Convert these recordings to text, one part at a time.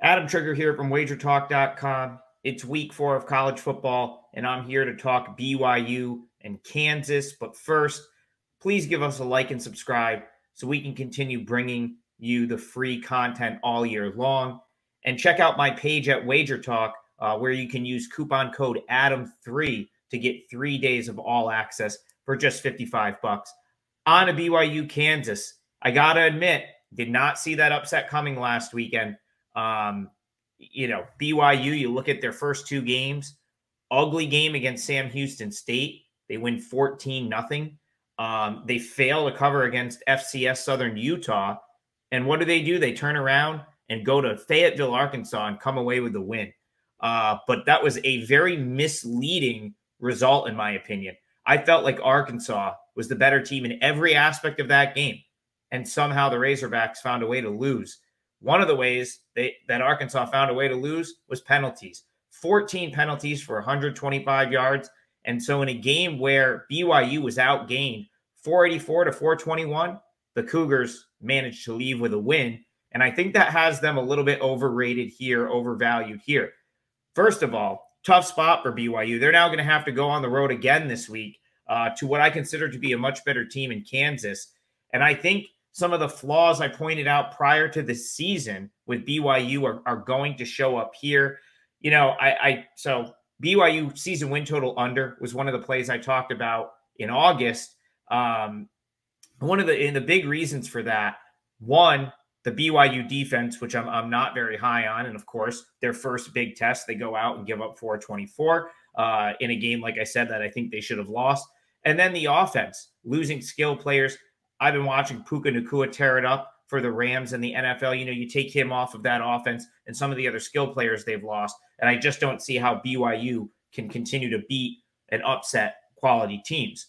Adam Trigger here from wagertalk.com. It's week 4 of college football, and I'm here to talk BYU and Kansas. But first, please give us a like and subscribe so we can continue bringing you the free content all year long. And check out my page at WagerTalk, where you can use coupon code ADAM3 to get 3 days of all access for just $55. On to BYU Kansas. I got to admit, did not see that upset coming last weekend. BYU, you look at their first 2 games, ugly game against Sam Houston State. They win 14-0. They fail to cover against FCS Southern Utah. And what do? They turn around and go to Fayetteville, Arkansas, and come away with the win. But that was a very misleading result, in my opinion. I felt like Arkansas was the better team in every aspect of that game. And somehow the Razorbacks found a way to lose. One of the ways that Arkansas found a way to lose was penalties. 14 penalties for 125 yards. And so in a game where BYU was outgained 484 to 421, the Cougars managed to leave with a win. And I think that has them a little bit overrated here, overvalued here. First of all, tough spot for BYU. They're now going to have to go on the road again this week to what I consider to be a much better team in Kansas. And I think some of the flaws I pointed out prior to the season with BYU are going to show up here. So BYU season win total under was one of the plays I talked about in August. One of the big reasons for that, one, the BYU defense, which I'm not very high on. And of course, their first big test, they go out and give up 424 in a game, like I said, that I think they should have lost. And then the offense, losing skill players. I've been watching Puka Nacua tear it up for the Rams in the NFL. You take him off of that offense and some of the other skill players they've lost. And I just don't see how BYU can continue to beat and upset quality teams,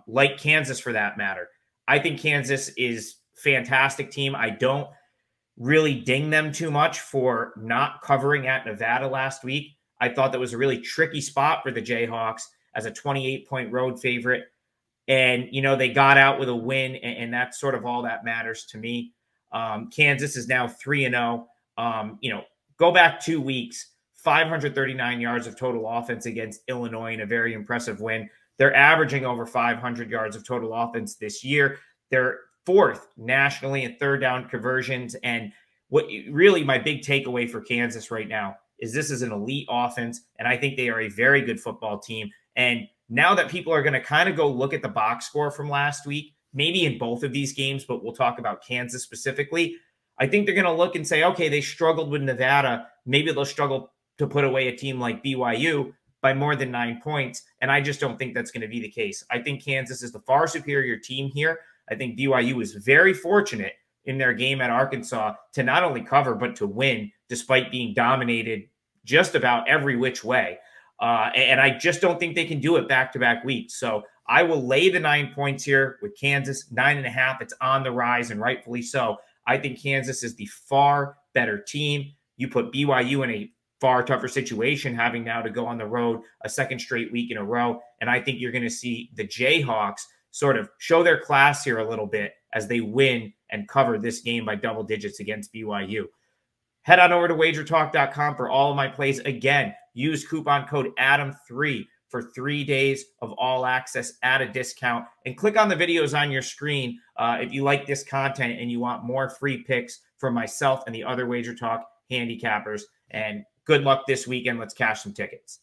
like Kansas for that matter. I think Kansas is a fantastic team. I don't really ding them too much for not covering at Nevada last week. I thought that was a really tricky spot for the Jayhawks as a 28-point road favorite. And, they got out with a win, and that's sort of all that matters to me. Kansas is now 3-0. Go back 2 weeks, 539 yards of total offense against Illinois in a very impressive win. They're averaging over 500 yards of total offense this year. They're 4th nationally in third down conversions. And what really my big takeaway for Kansas right now is this is an elite offense, and I think they are a very good football team. And now that people are going to kind of go look at the box score from last week, maybe in both of these games, but we'll talk about Kansas specifically, I think they're going to look and say, okay, they struggled with Nevada. Maybe they'll struggle to put away a team like BYU by more than 9 points. And I just don't think that's going to be the case. I think Kansas is the far superior team here. I think BYU was very fortunate in their game at Arkansas to not only cover, but to win, despite being dominated just about every which way. And I just don't think they can do it back-to-back weeks. So I will lay the 9 points here with Kansas, 9.5. It's on the rise, and rightfully so. I think Kansas is the far better team. You put BYU in a far tougher situation, having now to go on the road a second straight week in a row. And I think you're going to see the Jayhawks sort of show their class here a little bit as they win and cover this game by double digits against BYU. Head on over to wagertalk.com for all of my plays. Again, use coupon code ADAM3 for 3 days of all access at a discount. And click on the videos on your screen if you like this content and you want more free picks from myself and the other Wager Talk handicappers. And good luck this weekend. Let's cash some tickets.